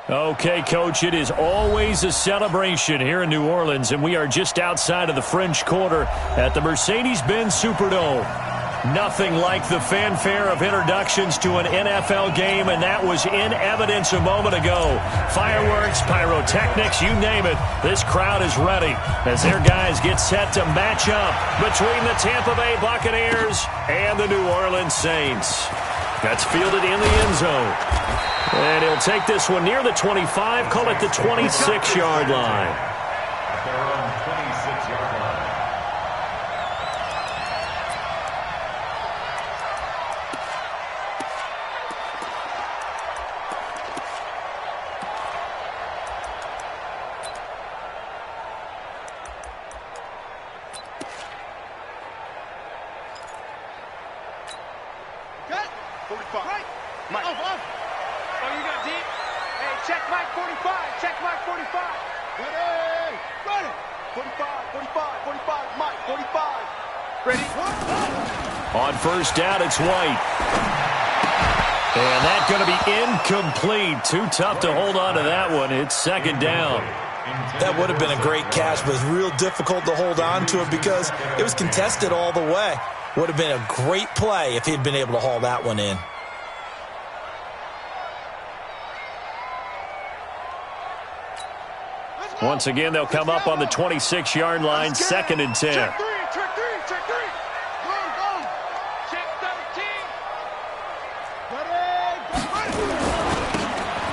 Okay, Coach, it is always a celebration here in New Orleans, and we are just outside of the French Quarter at the Mercedes-Benz Superdome. Nothing like the fanfare of introductions to an NFL game, and that was in evidence a moment ago. Fireworks, pyrotechnics, you name it. This crowd is ready as their guys get set to match up between the Tampa Bay Buccaneers and the New Orleans Saints. That's fielded in the end zone. And he'll take this one near the 25, call it the 26-yard line. On first down, it's White. And that's going to be incomplete. Too tough to hold on to that one. It's second down. That would have been a great catch, but it's real difficult to hold on to it because it was contested all the way. Would have been a great play if he'd been able to haul that one in. Once again, they'll come up on the 26-yard line, second and 10. Check three. Go. Check 13.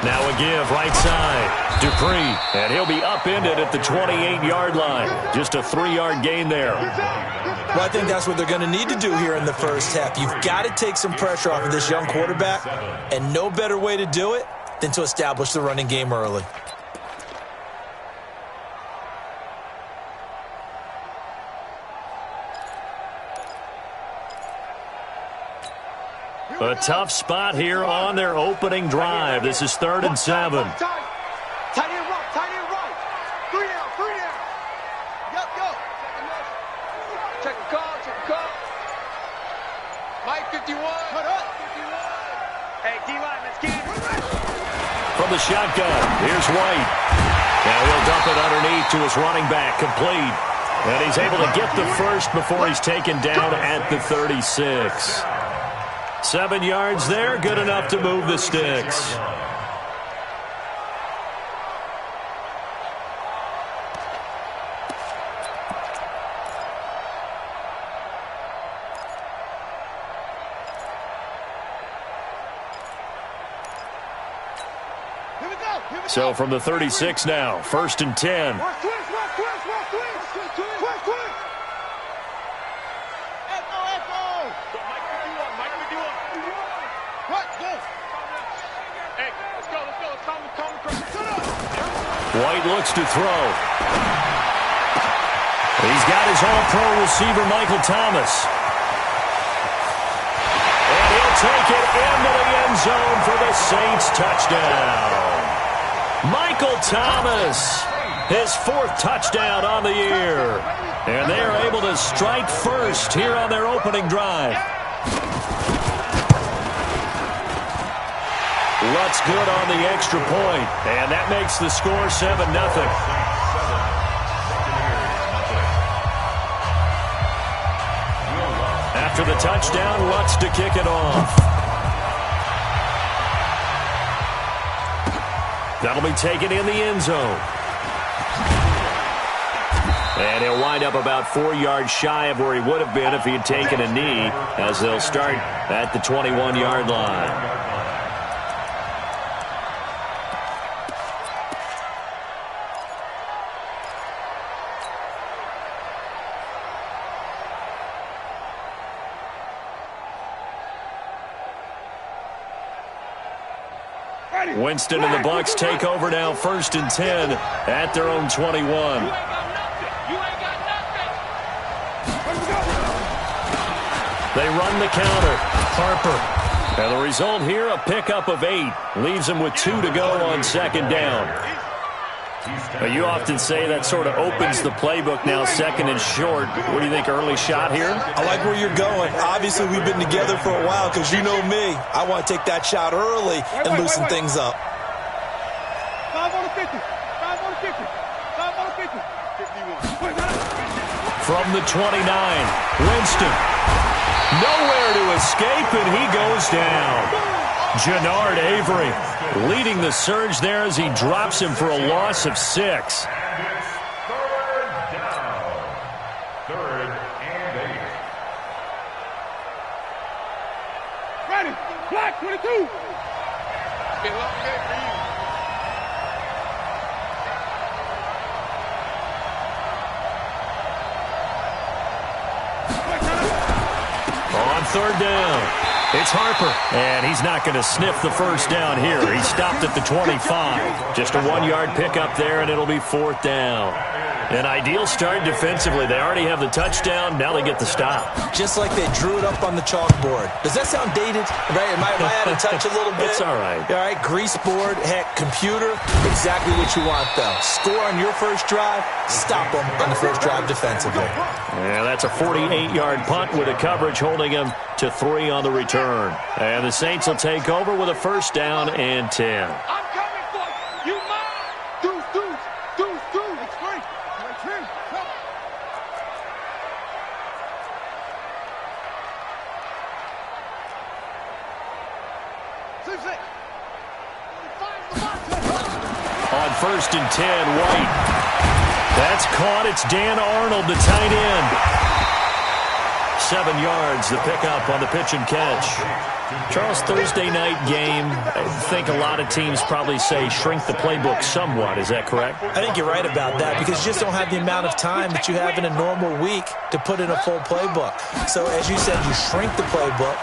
Now a give, right side. Dupree, and he'll be upended at the 28-yard line. Just a 3-yard gain there. Well, I think that's what they're going to need to do here in the first half. You've got to take some pressure off of this young quarterback, and no better way to do it than to establish the running game early. A tough spot here on their opening drive. This is 3rd and 7. Tight end right. 3 down. Yep, go. Check the call. Mike 51. Cut up. 51. Hey, D-line, let's get it. From the shotgun, here's White. Now he'll dump it underneath to his running back, complete. And he's able to get the first before he's taken down at the 36. 7 yards there, good enough to move the sticks. So from the 36 now, 1st and 10. White looks to throw. He's got his all-pro receiver, Michael Thomas. And he'll take it into the end zone for the Saints touchdown. Michael Thomas, his 4th touchdown on the year. And they are able to strike first here on their opening drive. Lutz good on the extra point, and that makes the score 7-0. After the touchdown, Lutz to kick it off. That'll be taken in the end zone. And he'll wind up about 4 yards shy of where he would have been if he had taken a knee, as they'll start at the 21-yard line. Winston and the Bucs take over now, 1st and 10 at their own 21. They run the counter. Harper. And the result here, a pickup of 8. Leaves them with 2 to go on 2nd down. You often say that sort of opens the playbook now, 2nd and short. What do you think, early shot here? I like where you're going. Obviously, we've been together for a while because you know me. I want to take that shot early and loosen things up. From the 29, Winston. Nowhere to escape, and he goes down. Jannard Avery leading the surge there as he drops him for a loss of 6. Third and 8. Ready. Black 22. It's been a long day for you. On third down, it's Harper, and he's not going to sniff the first down here. He stopped at the 25. Just a 1-yard pickup there, and it'll be 4th down. An ideal start defensively. They already have the touchdown. Now they get the stop. Just like they drew it up on the chalkboard. Does that sound dated? Right? Am I out of touch a little bit? It's all right. All right, grease board, heck, computer, exactly what you want, though. Score on your first drive, stop them on the first drive defensively. Yeah, that's a 48-yard punt with a coverage holding him to 3 on the return. And the Saints will take over with a 1st down and 10. I'm coming for you. You mine. Deuce. It's free. It's free. Come. On 1st and 10, White. That's caught. It's Dan Arnold, the tight end. 7 yards, the pickup on the pitch and catch. Charles, Thursday night game, I think a lot of teams probably say shrink the playbook somewhat. Is that correct? I think you're right about that because you just don't have the amount of time that you have in a normal week to put in a full playbook. So, as you said, you shrink the playbook,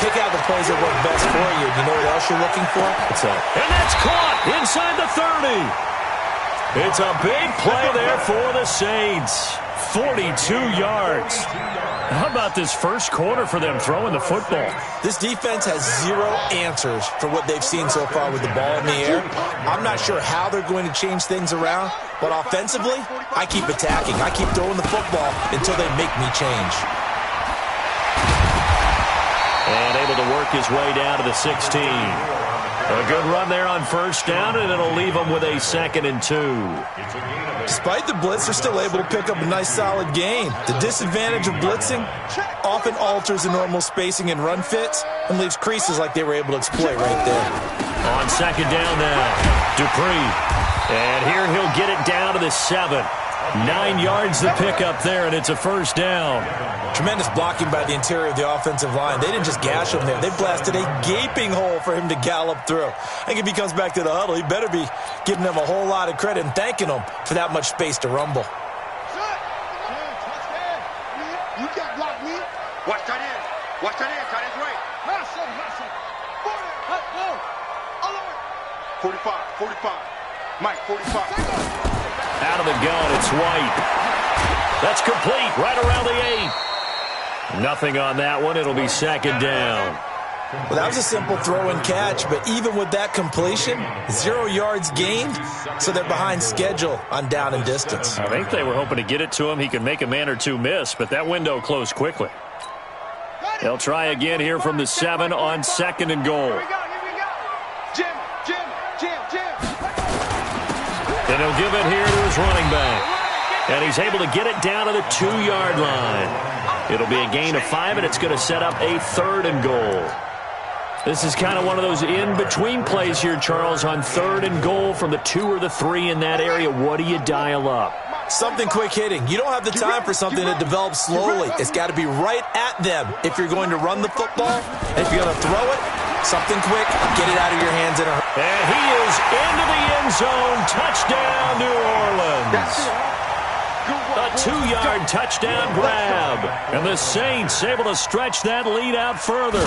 pick out the plays that work best for you. You know what else you're looking for? What's that? And that's caught inside the 30. It's a big play there for the Saints. 42 yards. How about this first quarter for them throwing the football? This defense has 0 answers for what they've seen so far with the ball in the air. I'm not sure how they're going to change things around, but offensively, I keep attacking. I keep throwing the football until they make me change. And able to work his way down to the 16. A good run there on 1st down, and it'll leave them with a 2nd and 2. Despite the blitz, they're still able to pick up a nice, solid gain. The disadvantage of blitzing often alters the normal spacing and run fits and leaves creases like they were able to exploit right there. On 2nd down now, Dupree. And here he'll get it down to the 7. 9 yards the pickup there, and it's a 1st down. Tremendous blocking by the interior of the offensive line. They didn't just gash him there. They blasted a gaping hole for him to gallop through. I think if he comes back to the huddle, he better be giving them a whole lot of credit and thanking them for that much space to rumble. You got blocked, me. Watch that in. Watch that in. Tight end's right. 45. Mike, 45. Out of the gun, it's White. That's complete, right around the 8. Nothing on that one. It'll be 2nd down. Well, that was a simple throw and catch, but even with that completion, 0 yards gained, so they're behind schedule on down and distance. I think they were hoping to get it to him. He could make a man or two miss, but that window closed quickly. They'll try again here from the 7 on 2nd and goal. Here we go. Jim. And he'll give it here to his running back. And he's able to get it down to the 2-yard line. It'll be a gain of 5, and it's going to set up a 3rd and goal. This is kind of one of those in-between plays here, Charles, on 3rd and goal from the 2 or the 3 in that area. What do you dial up? Something quick hitting. You don't have the time for something that develops slowly. It's got to be right at them if you're going to run the football. And if you're going to throw it, something quick, get it out of your hands in a hurry. And he is into the end zone. Touchdown, New Orleans. A 2-yard touchdown grab. And the Saints able to stretch that lead out further.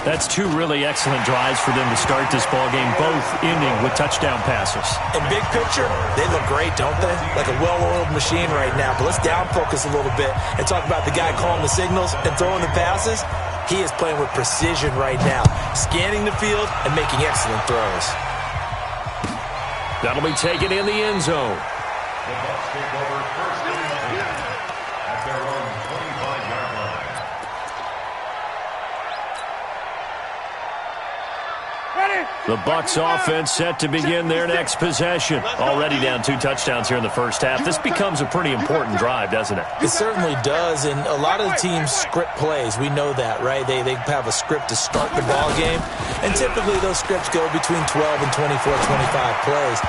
That's 2 really excellent drives for them to start this ballgame, both ending with touchdown passes. In big picture, they look great, don't they? Like a well-oiled machine right now. But let's down focus a little bit and talk about the guy calling the signals and throwing the passes. He is playing with precision right now, scanning the field and making excellent throws. That'll be taken in the end zone. The Bucs take over 1st and 10 at their own 25-yard line. Ready? The Bucs offense set to begin their next possession. Already down 2 touchdowns here in the first half. This becomes a pretty important drive, doesn't it? It certainly does, and a lot of the teams script plays. We know that, right? They have a script to start the ball game, and typically those scripts go between 12 and 24, 25 plays.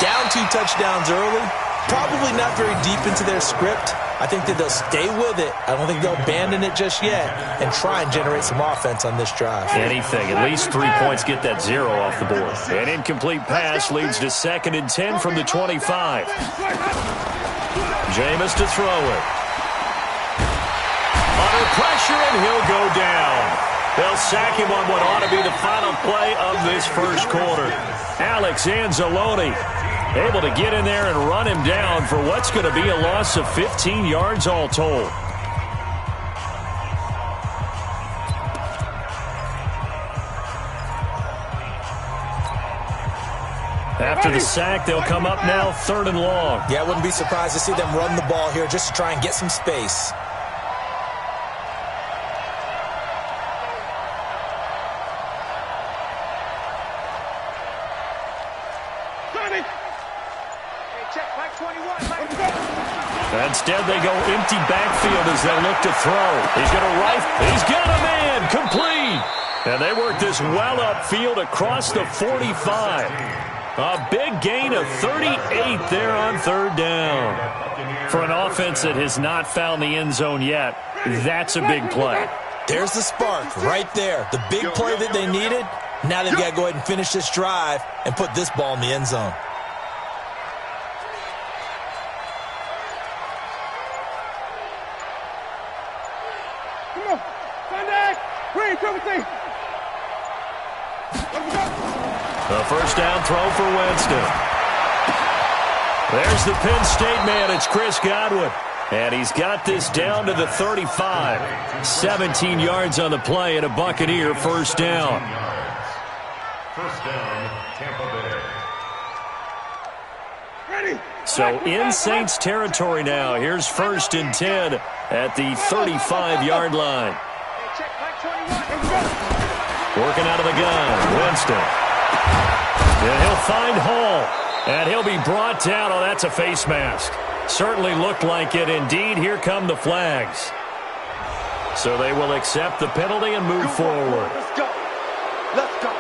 Down 2 touchdowns early, probably not very deep into their script. I think that they'll stay with it. I don't think they'll abandon it just yet and try and generate some offense on this drive. Anything. At least 3 points get that 0 off the board. An incomplete pass leads to 2nd and 10 from the 25. Jameis to throw it. Under pressure, and he'll go down. They'll sack him on what ought to be the final play of this first quarter. Alex Anzalone able to get in there and run him down for what's going to be a loss of 15 yards all told. After the sack, they'll come up now 3rd and long. Yeah, I wouldn't be surprised to see them run the ball here just to try and get some space. Instead, they go empty backfield as they look to throw. He's going to rifle. He's got a man. Complete. And they work this well upfield across the 45. A big gain of 38 there on 3rd down. For an offense that has not found the end zone yet, that's a big play. There's the spark right there. The big play that they needed. Now they've got to go ahead and finish this drive and put this ball in the end zone. The first down throw for Winston. There's the Penn State man. It's Chris Godwin. And he's got this down to the 35. 17 yards on the play and a Buccaneer first down. First down, Tampa Bay. Ready. So in Saints territory now. Here's 1st and 10 at the 35-yard line. Working out of the gun, Winston. And he'll find Hall. And he'll be brought down. Oh, that's a face mask. Certainly looked like it. Indeed, here come the flags. So they will accept the penalty and move forward. Let's go. Let's go.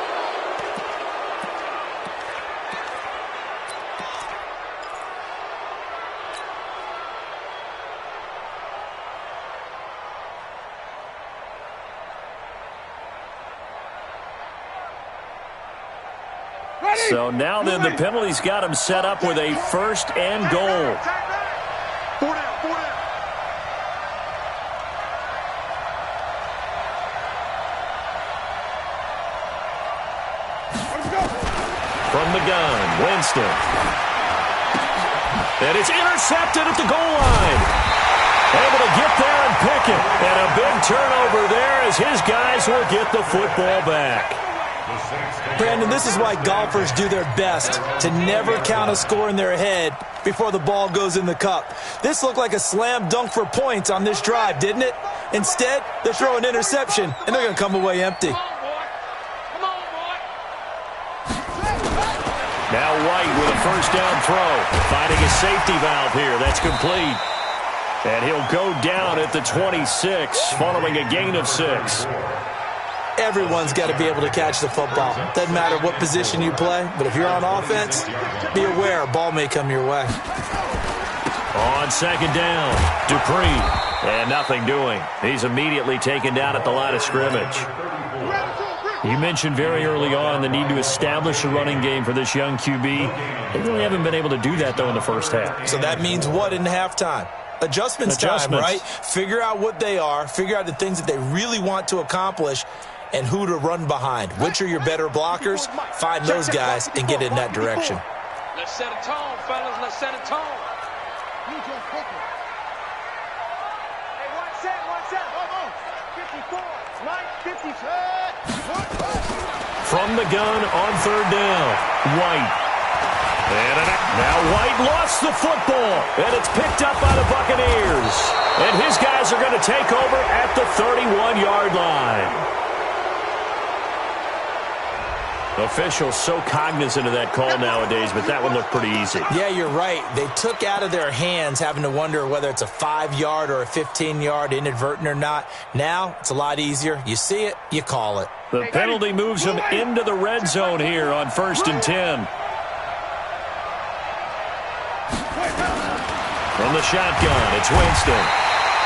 So now then the penalty's got him set up with a 1st and goal. 4 down, 4 down. From the gun, Winston. And it's intercepted at the goal line. Able to get there and pick it. And a big turnover there as his guys will get the football back. Brandon, this is why golfers do their best to never count a score in their head before the ball goes in the cup. This looked like a slam dunk for points on this drive, didn't it? Instead, they're throwing interception, and they're going to come away empty. Now White with a first down throw. Finding a safety valve here. That's complete. And he'll go down at the 26 following a gain of 6. Everyone's got to be able to catch the football. Doesn't matter what position you play, but if you're on offense, be aware a ball may come your way. On 2nd down, Dupree. And nothing doing. He's immediately taken down at the line of scrimmage. You mentioned very early on the need to establish a running game for this young QB. They really haven't been able to do that, though, in the first half. So that means what in halftime? Adjustments time, right? Figure out what they are. Figure out the things that they really want to accomplish and who to run behind. Which are your better blockers? Find those guys and get in that direction. Let's set a tone, fellas. Let's set a tone. Hey, what's that? What's that? 54, right? 50. From the gun on 3rd down, White. And now White lost the football, and it's picked up by the Buccaneers. And his guys are going to take over at the 31-yard line. Officials so cognizant of that call nowadays, but that one looked pretty easy. Yeah, you're right. They took out of their hands having to wonder whether it's a 5-yard or a 15-yard, inadvertent or not. Now, it's a lot easier. You see it, you call it. The penalty moves them into the red zone here on 1st and 10. From the shotgun, it's Winston.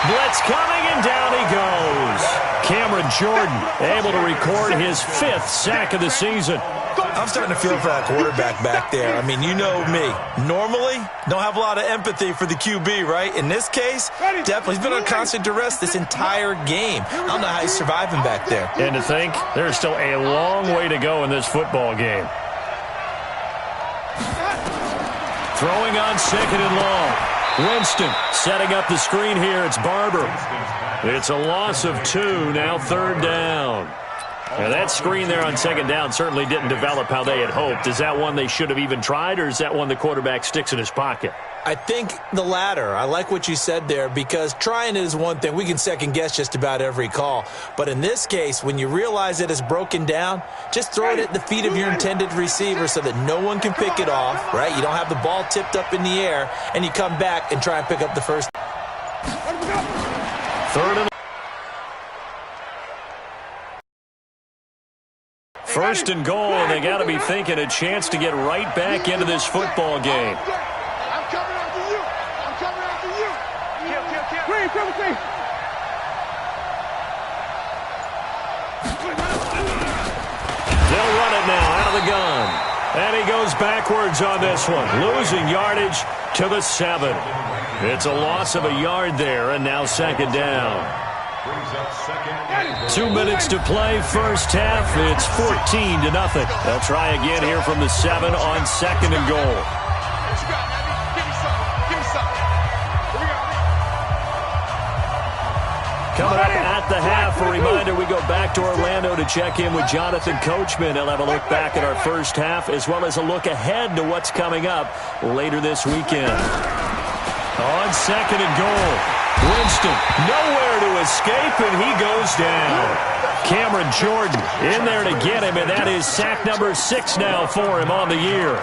Blitz coming, and down he goes. Cameron Jordan able to record his 5th sack of the season. I'm starting to feel for that quarterback back there. I mean, you know me. Normally, don't have a lot of empathy for the QB, right? In this case, definitely. He's been on constant duress this entire game. I don't know how he's surviving back there. And to think, there's still a long way to go in this football game. Throwing on 2nd and long. Winston setting up the screen here. It's Barber. It's a loss of 2, now 3rd down. Now that screen there on 2nd down certainly didn't develop how they had hoped. Is that one they should have even tried, or is that one the quarterback sticks in his pocket? I think the latter. I like what you said there, because trying it is one thing. We can second-guess just about every call. But in this case, when you realize it is broken down, just throw it at the feet of your intended receiver so that no one can pick it off, right? You don't have the ball tipped up in the air, and you come back and try and pick up the first. 3rd and 1st and goal, and they got to be thinking a chance to get right back into this football game. I'm coming after you. I'm coming after you. Kill. Green, come with me. They'll run it now out of the gun. And he goes backwards on this one, losing yardage to the 7. It's a loss of a yard there, and now 2nd down. 2 minutes to play, first half. It's 14-0. They'll try again here from the 7 on 2nd and goal. Coming up at the half, a reminder, we go back to Orlando to check in with Jonathan Coachman. He'll have a look back at our first half as well as a look ahead to what's coming up later this weekend. On 2nd and goal, Winston nowhere to escape, and he goes down. Cameron Jordan in there to get him, and that is sack number 6 now for him on the year.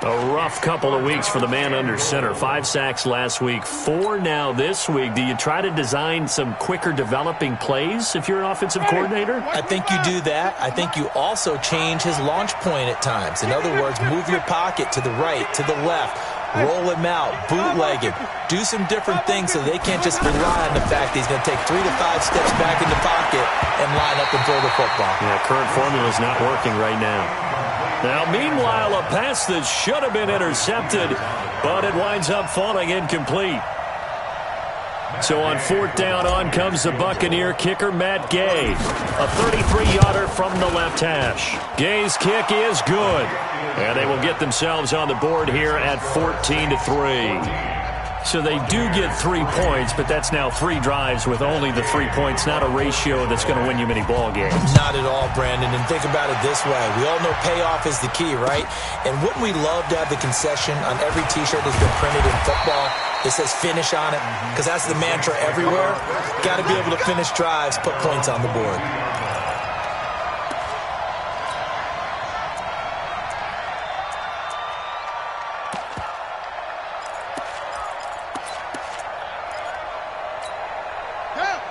A rough couple of weeks for the man under center. 5 sacks last week, 4 now this week. Do you try to design some quicker developing plays if you're an offensive coordinator? I think you do that. I think you also change his launch point at times. In other words, move your pocket to the right, to the left, roll him out, bootleg him. Do some different things so they can't just rely on the fact that he's going to take 3 to 5 steps back in the pocket and line up and throw the football. Yeah, current formula is not working right now. Now, meanwhile, a pass that should have been intercepted, but it winds up falling incomplete. So on 4th down, on comes the Buccaneer kicker, Matt Gay. A 33-yarder from the left hash. Gay's kick is good. And they will get themselves on the board here at 14-3. So they do get 3 points, but that's now 3 drives with only the 3 points, not a ratio that's going to win you many ball games. Not at all, Brandon. And think about it this way. We all know payoff is the key, right? And wouldn't we love to have the concession on every T-shirt that's been printed in football that says finish on it? Because that's the mantra everywhere. Got to be able to finish drives, put points on the board.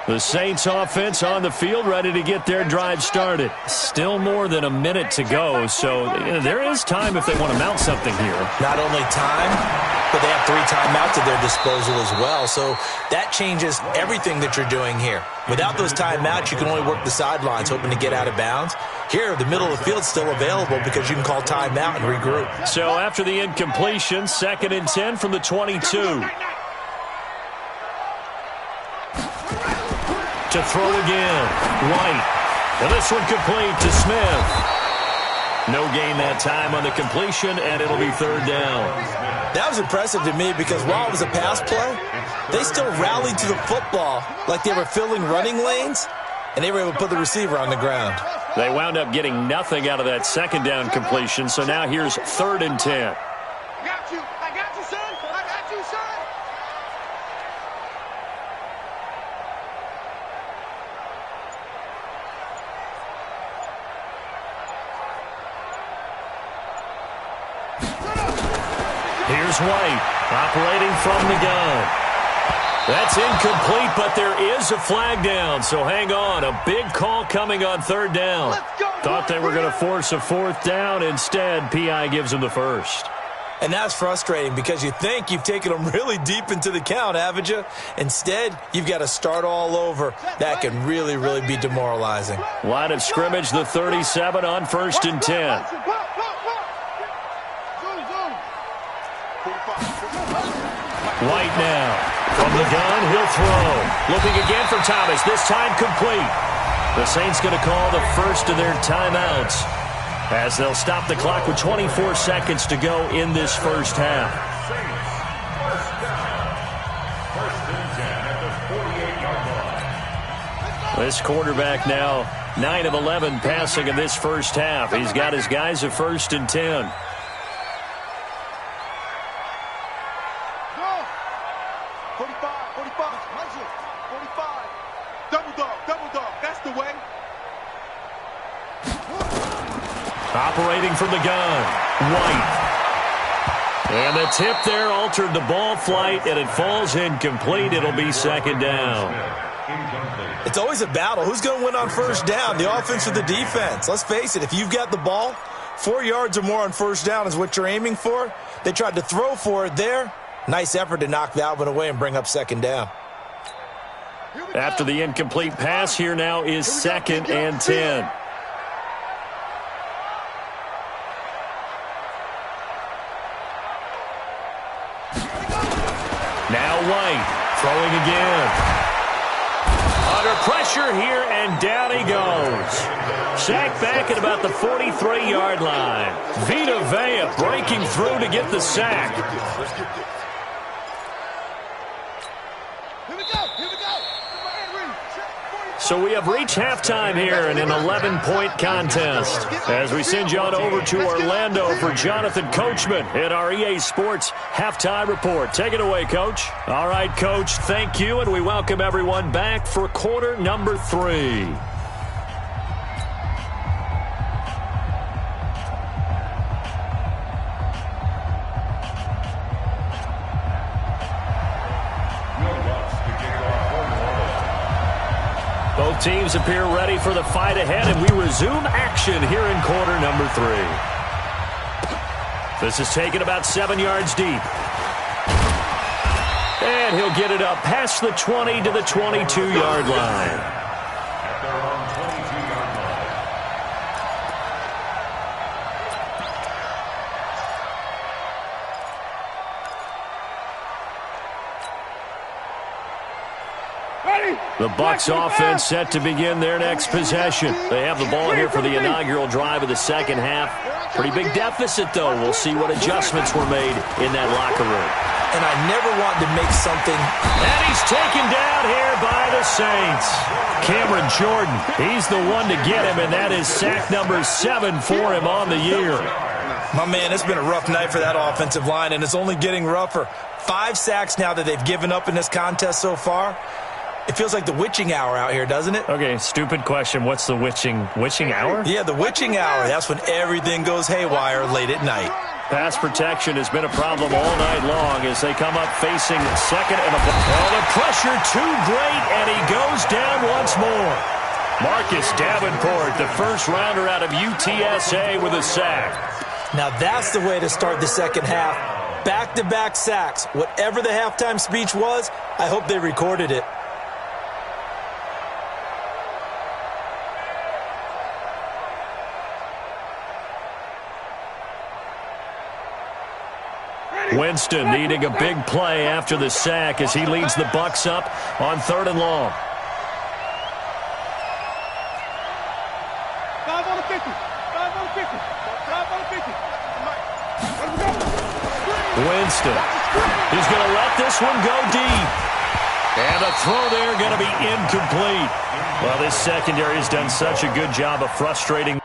The Saints offense on the field, ready to get their drive started. Still more than a minute to go, so there is time if they want to mount something here. Not only time, but they have 3 timeouts at their disposal as well, so that changes everything that you're doing here. Without those timeouts, you can only work the sidelines, hoping to get out of bounds. Here, the middle of the field's still available because you can call timeout and regroup. So after the incompletion, 2nd and 10 from the 22. To throw again, White. And this one complete to Smith. No gain that time on the completion, and it'll be 3rd down. That was impressive to me because while it was a pass play, they still rallied to the football like they were filling running lanes, and they were able to put the receiver on the ground. They wound up getting nothing out of that 2nd down completion, so now here's 3rd and 10. I got you, son. I got you, son. comes White, operating from the gun. That's incomplete, but there is a flag down, so hang on. A big call coming on third down. Thought they were going to force a fourth down. Instead, PI gives them the first. And that's frustrating because you think you've taken them really deep into the count, haven't you? Instead, you've got to start all over. That can really, really be demoralizing. Line of scrimmage, the 37 on 1st and 10. White now. From the gun, he'll throw. Looking again for Thomas, this time complete. The Saints going to call the first of their timeouts as they'll stop the clock with 24 seconds to go in this first half. This quarterback now 9 of 11 passing in this first half. He's got his guys at 1st and 10. Operating from the gun, White. And the tip there altered the ball flight, and it falls incomplete. It'll be 2nd down. It's always a battle. Who's going to win on 1st down, the offense or the defense? Let's face it, if you've got the ball, 4 yards or more on 1st down is what you're aiming for. They tried to throw for it there. Nice effort to knock that one away and bring up 2nd down. After the incomplete pass, here now is 2nd and 10. Now White, throwing again. Under pressure here, and down he goes. Sacked back at about the 43-yard line. Vita Vea breaking through to get the sack. So we have reached halftime here in an 11-point contest as we send you on over to Orlando for Jonathan Coachman in our EA Sports Halftime Report. Take it away, Coach. All right, Coach, thank you, and we welcome everyone back for quarter number 3. Both teams appear ready for the fight ahead, and we resume action here in quarter number 3. This is taken about 7 yards deep. And he'll get it up past the 20 to the 22-yard line. The Bucs offense set to begin their next possession. They have the ball here for the inaugural drive of the second half. Pretty big deficit, though. We'll see what adjustments were made in that locker room. And I never wanted to make something. And he's taken down here by the Saints. Cameron Jordan, he's the one to get him, and that is sack number 7 for him on the year. My man, it's been a rough night for that offensive line, and it's only getting rougher. 5 sacks now that they've given up in this contest so far. It feels like the witching hour out here, doesn't it? Okay, stupid question. What's the witching hour? Yeah, the witching hour. That's when everything goes haywire late at night. Pass protection has been a problem all night long as they come up facing second and a ball. Oh, the pressure too great, and he goes down once more. Marcus Davenport, the first rounder out of UTSA with a sack. Now that's the way to start the second half. Back-to-back sacks. Whatever the halftime speech was, I hope they recorded it. Winston needing a big play after the sack as he leads the Bucs up on 3rd and long. 5 on the 50. 5 on the 50. 5 on the 50. Winston. He's going to let this one go deep. And the throw there going to be incomplete. Well, this secondary has done such a good job of frustrating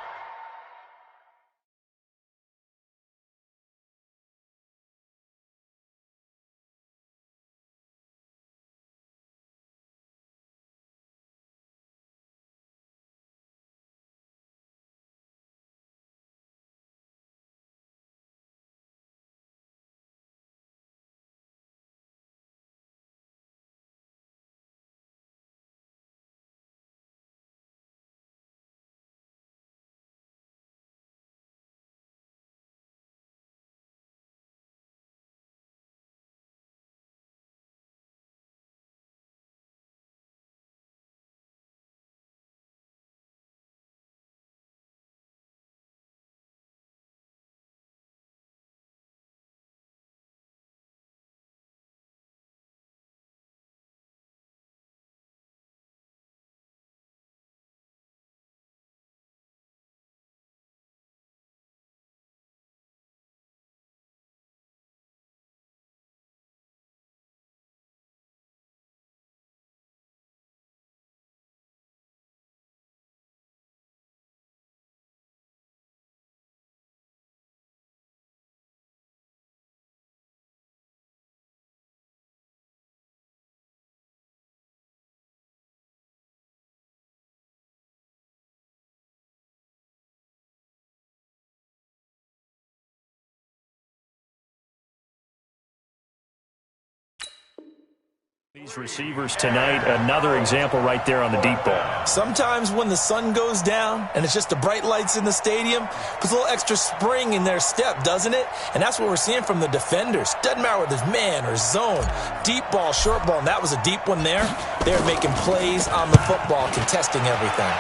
These receivers tonight, another example right there on the deep ball. Sometimes when the sun goes down and it's just the bright lights in the stadium, puts a little extra spring in their step, doesn't it? And that's what we're seeing from the defenders. Doesn't matter whether it's man or zone, deep ball, short ball, and that was a deep one there. They're making plays on the football, contesting everything.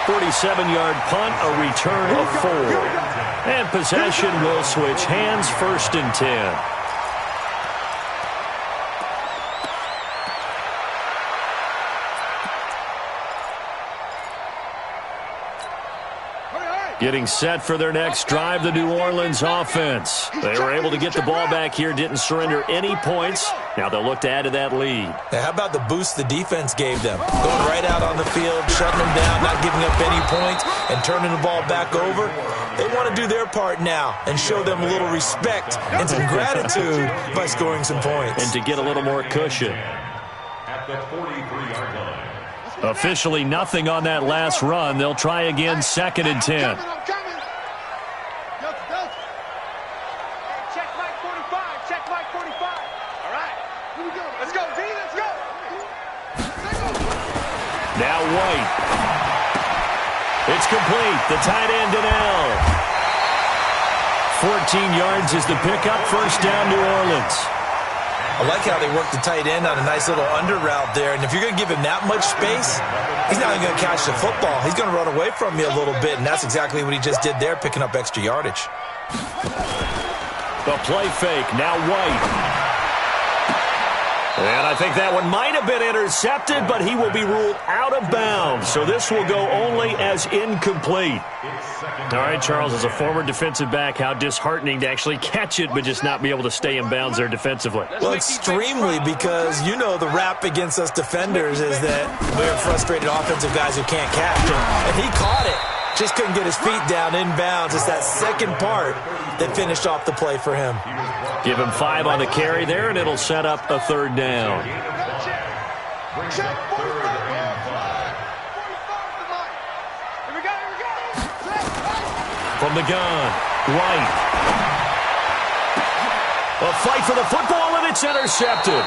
.47-yard punt, a return of 4. And possession will switch hands, 1st and 10. Getting set for their next drive, the New Orleans offense. They were able to get the ball back here, didn't surrender any points. Now they'll look to add to that lead. Now, how about the boost the defense gave them? Going right out on the field, shutting them down, not giving up any points, and turning the ball back over. They want to do their part now and show them a little respect and some gratitude by scoring some points. And to get a little more cushion. At the 43-yard line. Officially nothing on that last run. They'll try again, 2nd and 10. I'm coming. Check Mike 45. Check Mike 45. All right. Here we go. Let's go, D. Let's go. Now White. It's complete. The tight end Donnell. 14 yards is the pickup. 1st down, New Orleans. I like how they work the tight end on a nice little under route there. And if you're going to give him that much space, he's not even going to catch the football. He's going to run away from you a little bit, and that's exactly what he just did there, picking up extra yardage. The play fake. Now White. And I think that one might have been intercepted, but he will be ruled out of bounds. So this will go only as incomplete. All right, Charles, as a former defensive back, how disheartening to actually catch it but just not be able to stay in bounds there defensively. Well, extremely, because you know the rap against us defenders is that we're frustrated offensive guys who can't catch. And he caught it. Just couldn't get his feet down in bounds. It's that second part that finished off the play for him. Give him 5 on the carry there, and it'll set up a 3rd down. From the gun, White. A fight for the football, and it's intercepted.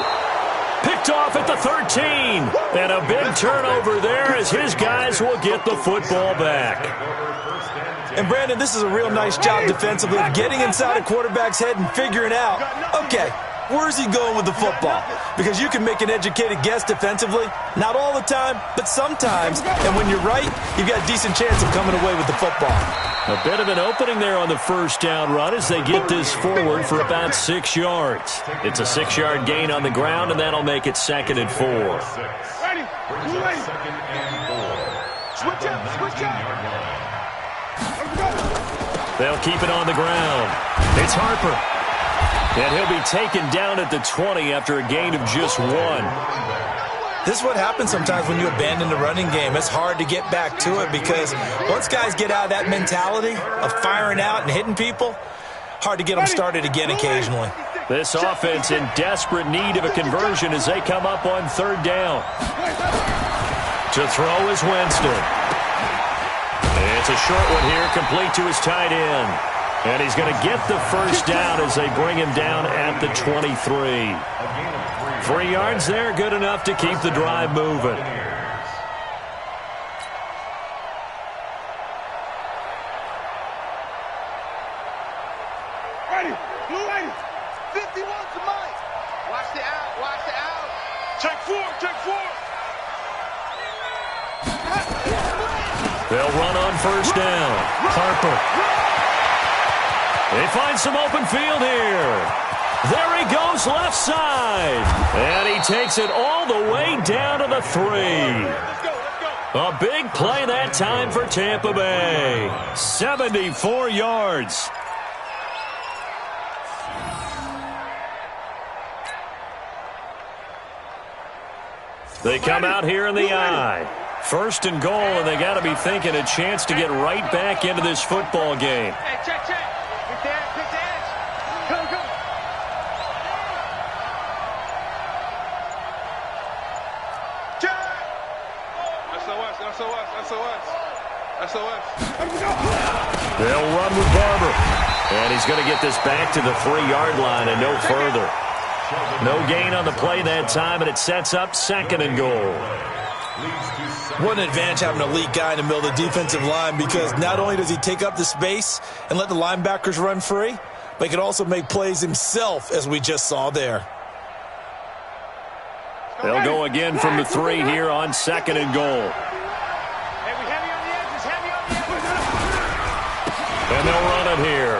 Picked off at the 13. And a big turnover there as his guys will get the football back. And, Brandon, this is a real nice job defensively, getting inside a quarterback's head and figuring out, okay, where's he going with the football? Because you can make an educated guess defensively. Not all the time, but sometimes. And when you're right, you've got a decent chance of coming away with the football. A bit of an opening there on the 1st down run as they get this forward for about 6 yards. It's a 6-yard gain on the ground, and that'll make it 2nd and 4. Ready. Switch up. They'll keep it on the ground. It's Harper. And he'll be taken down at the 20 after a gain of just 1. This is what happens sometimes when you abandon the running game. It's hard to get back to it because once guys get out of that mentality of firing out and hitting people, hard to get them started again occasionally. This offense in desperate need of a conversion as they come up on 3rd down. To throw is Winston. It's a short one here, complete to his tight end. And he's going to get the 1st down as they bring him down at the 23. 3 yards there, good enough to keep the drive moving. Ready. Blue 51 to Mike. Watch the out. Check 4. They'll run on 1st down. Harper. They find some open field here. There he goes, left side. And he takes it all the way down to the 3. A big play that time for Tampa Bay. 74 yards. They come out here in the I. 1st and goal, and they got to be thinking a chance to get right back into this football game. Hey, check. Pick the edge. Go. Check. SOS. They'll run with Barber. And he's going to get this back to the 3-yard line and no further. No gain on the play that time, and it sets up 2nd and goal. What an advantage having an elite guy in the middle of the defensive line, because not only does he take up the space and let the linebackers run free, but he can also make plays himself, as we just saw there. They'll go again from the 3 here on 2nd and goal. And they'll run it here.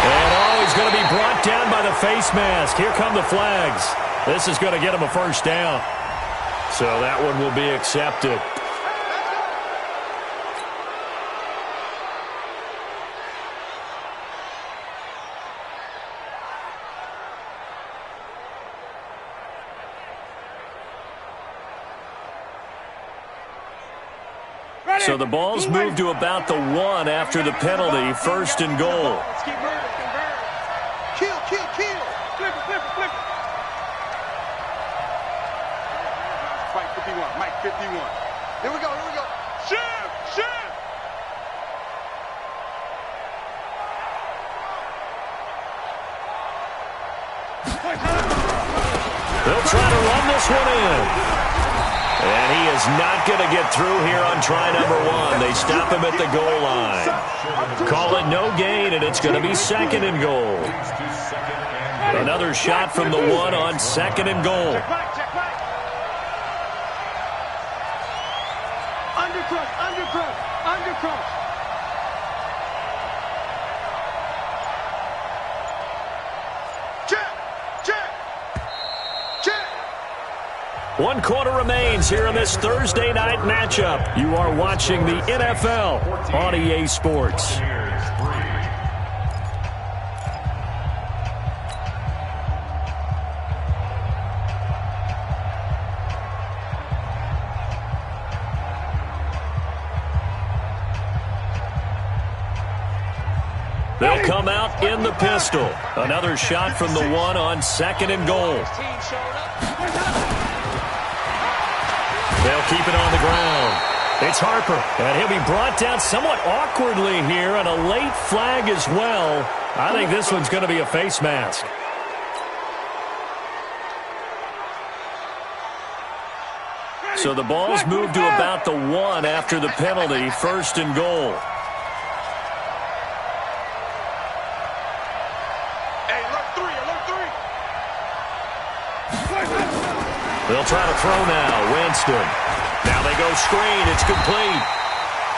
And he's going to be brought down by the face mask. Here come the flags. This is going to get him a first down. So that one will be accepted. So the ball's moved to about the 1 after the penalty, 1st and goal. Kill. Flip it. Mike 51. Here we go. Shift. They'll try to run this one in. And he is not going to get through here on try number 1. They stop him at the goal line. Call it no gain, and it's going to be 2nd and goal. Another shot from the 1 on 2nd and goal. Undercross. Check. 1 quarter remains here in this Thursday night matchup. You are watching the NFL on EA Sports. They'll come out in the pistol. Another shot from the 1 on 2nd and goal. They'll keep it on the ground. It's Harper, and he'll be brought down somewhat awkwardly here, and a late flag as well. I think this one's going to be a face mask. So the ball's moved to about the 1 after the penalty, 1st and goal. They'll try to throw now. Winston. Now they go screen. It's complete.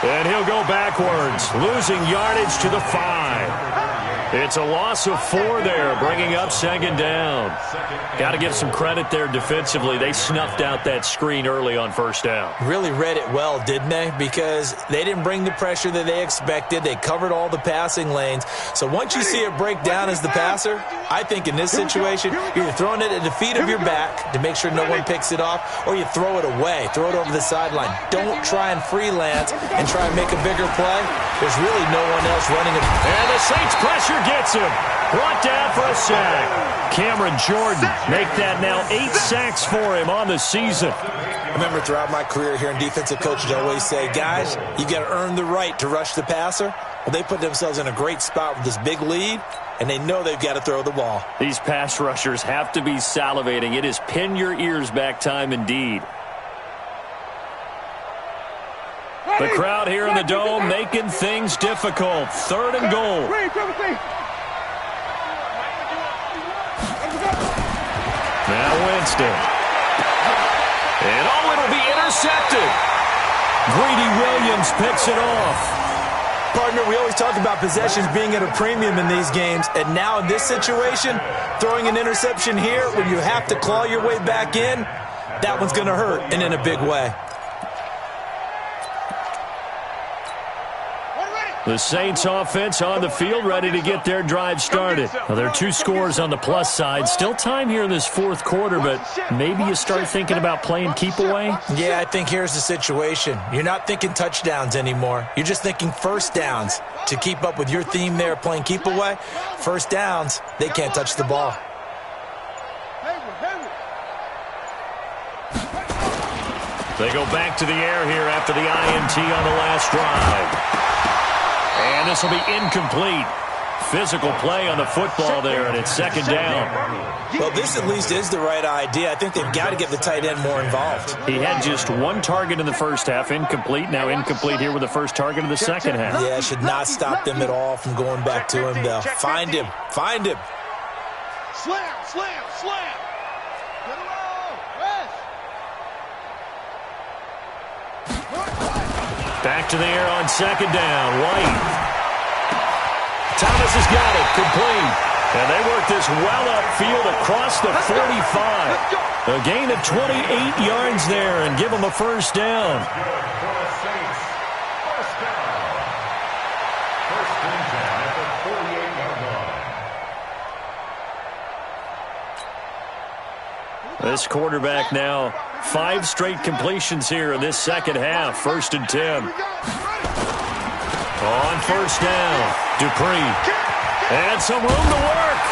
And he'll go backwards, losing yardage to the 5. It's a loss of 4 there, bringing up 2nd down. Got to give some credit there defensively. They snuffed out that screen early on 1st down. Really read it well, didn't they? Because they didn't bring the pressure that they expected. They covered all the passing lanes. So once you see it break down as the passer, I think in this situation, you're either throwing it at the feet of your back to make sure no one picks it off, or you throw it away, throw it over the sideline. Don't try and freelance and try and make a bigger play. There's really no one else running it. And the Saints pressure gets him. Brought down for a sack. Cameron Jordan make that now 8 sacks for him on the season. I remember throughout my career here in defensive coaches, I always say, guys, you got to earn the right to rush the passer. Well, they put themselves in a great spot with this big lead, and they know they've got to throw the ball. These pass rushers have to be salivating. It is pin your ears back time indeed. The crowd here in the Dome making things difficult. 3rd and goal. Now Winston. And it'll be intercepted. Greedy Williams picks it off. Partner, we always talk about possessions being at a premium in these games, and now in this situation, throwing an interception here when you have to claw your way back in, that one's going to hurt, and in a big way. The Saints offense on the field, ready to get their drive started. Well, there are 2 scores on the plus side. Still time here in this 4th quarter, but maybe you start thinking about playing keep away? Yeah, I think here's the situation. You're not thinking touchdowns anymore. You're just thinking 1st downs. To keep up with your theme there, playing keep away, 1st downs, they can't touch the ball. They go back to the air here after the INT on the last drive. And this will be incomplete. Physical play on the football there, and it's second down. Well, this at least is the right idea. I think they've got to get the tight end more involved. He had just one target in the first half, incomplete. Now incomplete here with the first target of the second half. Yeah, it should not stop them at all from going back to him. They'll find him. Find him. Slam, slam, slam. Get him out. Rest. Back to the air on second down. White. Thomas has got it. Complete. And they work this well upfield across the 45. A gain of 28 yards there and give them a first down. This quarterback now 5 straight completions here in this second half. 1st and 10. On first down, Dupree. And some room to work.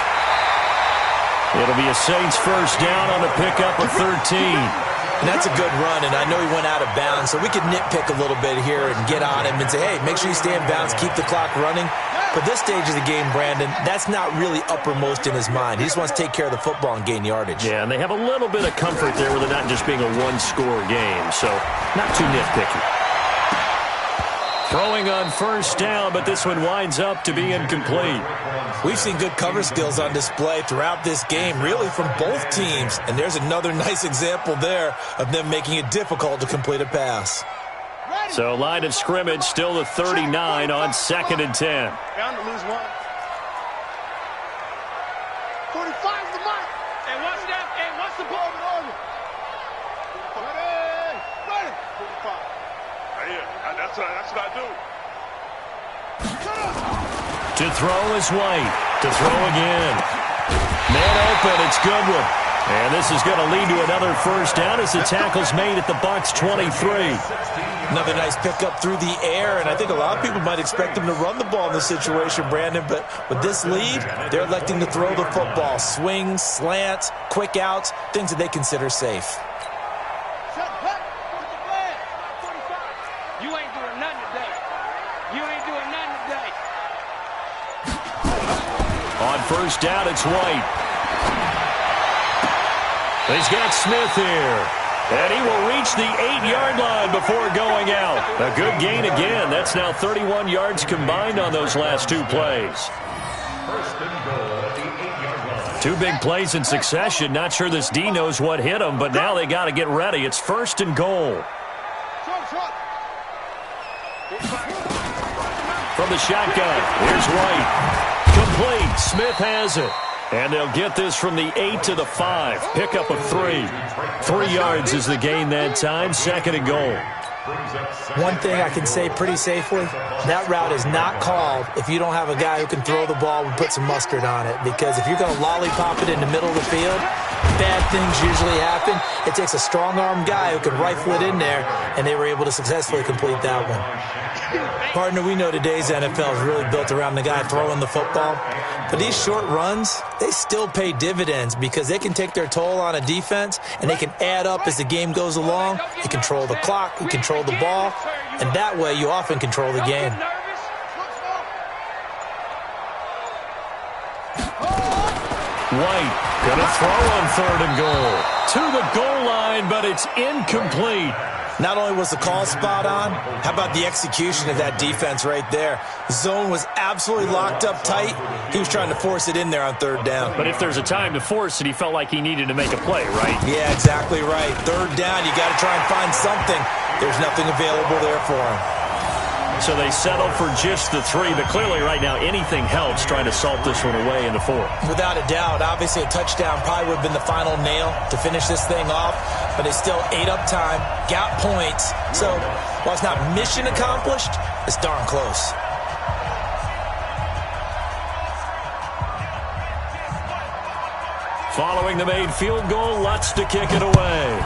It'll be a Saints first down on the pickup of 13. And that's a good run, and I know he went out of bounds, so we could nitpick a little bit here and get on him and say, hey, make sure you stay in bounds, keep the clock running. But this stage of the game, Brandon, that's not really uppermost in his mind. He just wants to take care of the football and gain yardage. Yeah, and they have a little bit of comfort there with it not just being a one-score game, so not too nitpicky. Throwing on first down, but this one winds up to be incomplete. We've seen good cover skills on display throughout this game, really from both teams. And there's another nice example there of them making it difficult to complete a pass. So line of scrimmage still the 39 on 2nd and 10. Bound to lose one. 45's the mark. And what's that? And what's the ball? Ready. 45. That's what I do. To throw is White. To throw again. Man open, it's Goodwin. And this is going to lead to another first down as the tackle's made at the Bucs 23. Another nice pickup through the air, and I think a lot of people might expect them to run the ball in this situation, Brandon, but with this lead, they're electing to throw the football. Swings, slants, quick outs, things that they consider safe. You ain't doing nothing today. You ain't doing nothing today. On first down, it's White. He's got Smith here. And he will reach the 8-yard line before going out. A good gain again. That's now 31 yards combined on those last 2 plays. First and goal at the 8-yard line. 2 big plays in succession. Not sure this D knows what hit him, but now they got to get ready. It's 1st and goal. From the shotgun, here's White. Complete. Smith has it. And they'll get this from the 8 to the 5. Pickup of 3. 3 yards is the gain that time. 2nd and goal. One thing I can say pretty safely, that route is not called if you don't have a guy who can throw the ball and put some mustard on it. Because if you're going to lollipop it in the middle of the field, bad things usually happen. It takes a strong-armed guy who can rifle it in there, and they were able to successfully complete that one. Partner, we know today's NFL is really built around the guy throwing the football. But these short runs, they still pay dividends because they can take their toll on a defense, and they can add up as the game goes along. You control the clock, you control the ball, and that way you often control the game. White gonna throw on 3rd and goal. To the goal line, but it's incomplete. Not only was the call spot on, how about the execution of that defense right there? The zone was absolutely locked up tight. He was trying to force it in there on 3rd down. But if there's a time to force it, he felt like he needed to make a play, right? Yeah, exactly right. 3rd down, you got to try and find something. There's nothing available there for him. So they settle for just the 3, but clearly right now anything helps trying to salt this one away in the 4th. Without a doubt, obviously a touchdown probably would have been the final nail to finish this thing off, but they still ate up time, got points. So while it's not mission accomplished, it's darn close. Following the made field goal, Lutz to kick it away.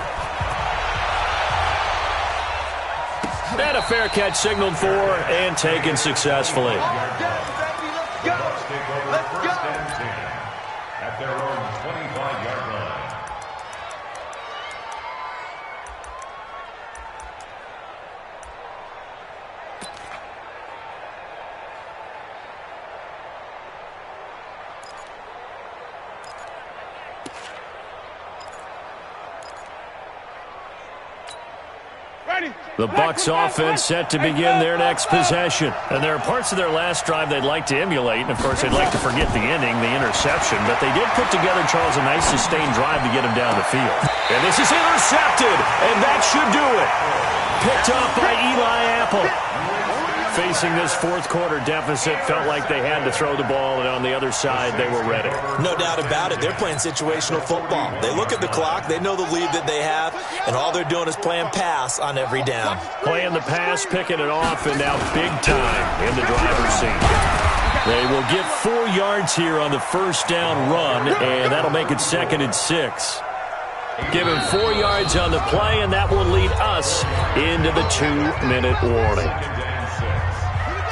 And a fair catch signaled for and taken successfully. Let's take over first and 10 at their own 25-yard line. The Bucs offense set to begin their next possession. And there are parts of their last drive they'd like to emulate. And, of course, they'd like to forget the ending, the interception. But they did put together, Charles, a nice sustained drive to get him down the field. And this is intercepted. And that should do it. Picked up by Eli Apple. Facing this fourth quarter deficit, felt like they had to throw the ball, and on the other side, they were ready. No doubt about it. They're playing situational football. They look at the clock, they know the lead that they have, and all they're doing is playing pass on every down. Playing the pass, picking it off, and now big time in the driver's seat. They will get 4 yards here on the first down run, and that'll make it 2nd and 6. Give him 4 yards on the play, and that will lead us into the 2-minute warning.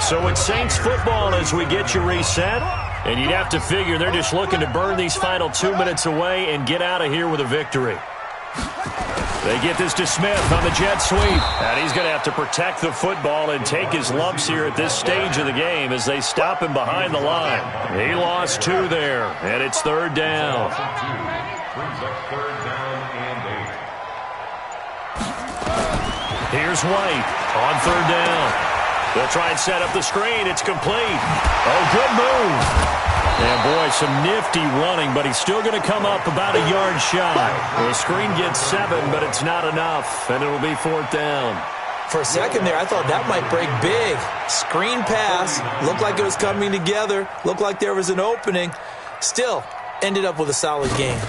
So it's Saints football as we get you reset. And you'd have to figure they're just looking to burn these final 2 minutes away and get out of here with a victory. They get this to Smith on the jet sweep. And he's going to have to protect the football and take his lumps here at this stage of the game as they stop him behind the line. He lost 2 there, and it's 3rd down. Here's White on 3rd down. They'll try and set up the screen. It's complete. Oh, good move. And, boy, some nifty running, but he's still going to come up about a yard shy. The screen gets 7, but it's not enough, and it'll be 4th down. For a second there, I thought that might break big. Screen pass. Looked like it was coming together. Looked like there was an opening. Still, ended up with a solid game.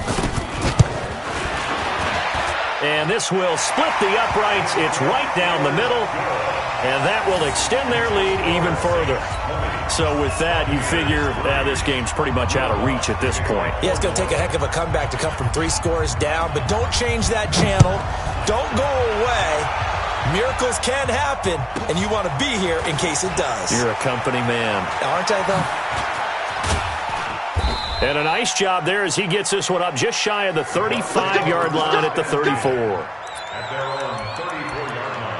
And this will split the uprights. It's right down the middle. And that will extend their lead even further. So with that, you figure this game's pretty much out of reach at this point. Yeah, it's going to take a heck of a comeback to come from 3 scores down. But don't change that channel. Don't go away. Miracles can happen, and you want to be here in case it does. You're a company man. Aren't I, though? And a nice job there as he gets this one up just shy of the 35-yard line at the 34. At their own 34-yard line.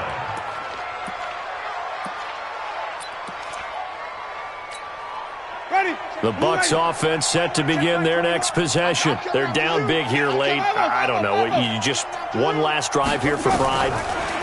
The Bucs offense set to begin their next possession. They're down big here late. I don't know. You just one last drive here for pride?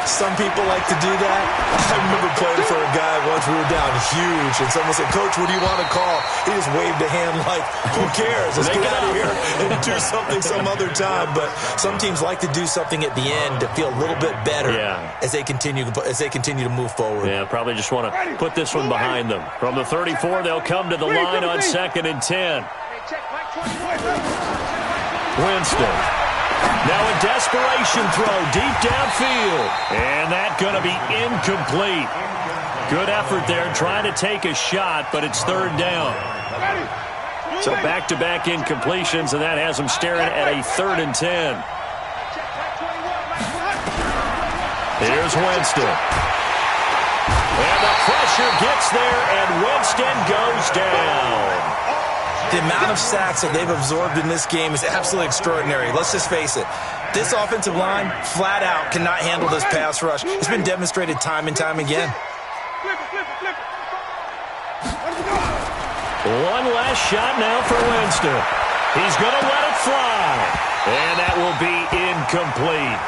Some people like to do that. I remember playing for a guy once. We were down huge, and someone said, "Coach, what do you want to call?" He just waved a hand like, "Who cares? Let's get out of here and do something some other time." But some teams like to do something at the end to feel a little bit better as they continue to move forward. Yeah, probably just want to put this one behind them. From the 34, they'll come to the line on 2nd and 10. Winston. Now a desperation throw deep downfield. And that's going to be incomplete. Good effort there trying to take a shot, but it's 3rd down. So back-to-back incompletions, and that has them staring at a 3rd and 10. Here's Winston. And the pressure gets there, and Winston goes down. The amount of sacks that they've absorbed in this game is absolutely extraordinary. Let's just face it. This offensive line, flat out, cannot handle this pass rush. It's been demonstrated time and time again. One last shot now for Winston. He's going to let it fly. And that will be incomplete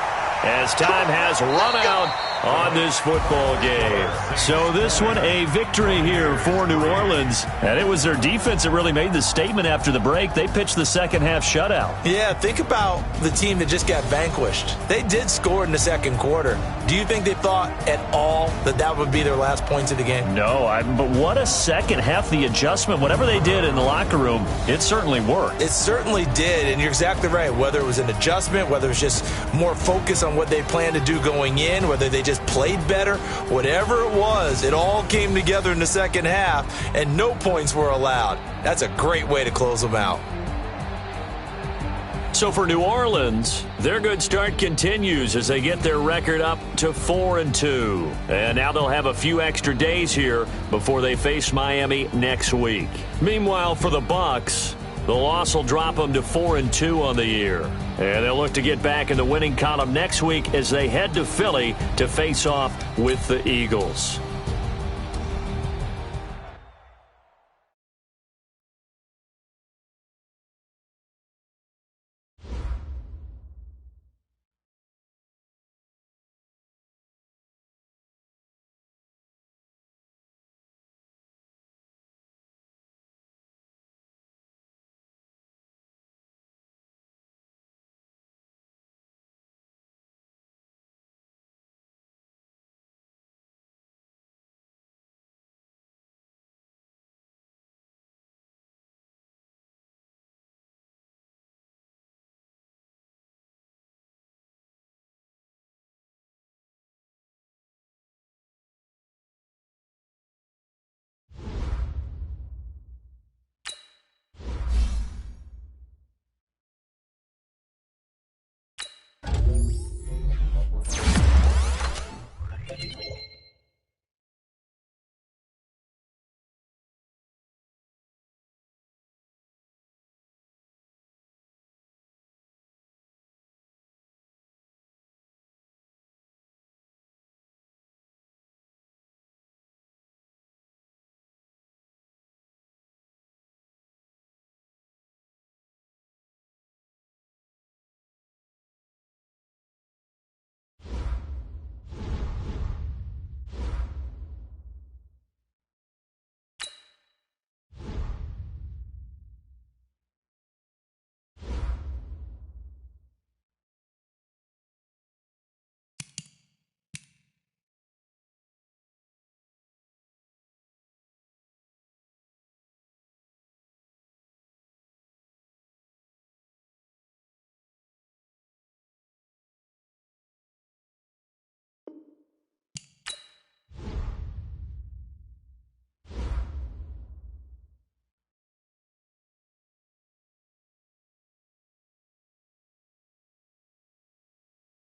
as time has run out on this football game. So this one a victory here for New Orleans. And it was their defense that really made the statement after the break. They pitched the second half shutout. Yeah, think about the team that just got vanquished. They did score in the second quarter. Do you think they thought at all that that would be their last points of the game? No, but what a second half. The adjustment, whatever they did in the locker room, it certainly worked. It certainly did, and you're exactly right. Whether it was an adjustment, whether it was just more focus on what they planned to do going in, whether they just played better, whatever it was, it all came together in the second half, and no points were allowed. That's a great way to close them out. So for New Orleans, their good start continues as they get their record up to 4-2. And now they'll have a few extra days here before they face Miami next week. Meanwhile, for the Bucs, the loss will drop them to 4-2 on the year. And they'll look to get back in the winning column next week as they head to Philly to face off with the Eagles.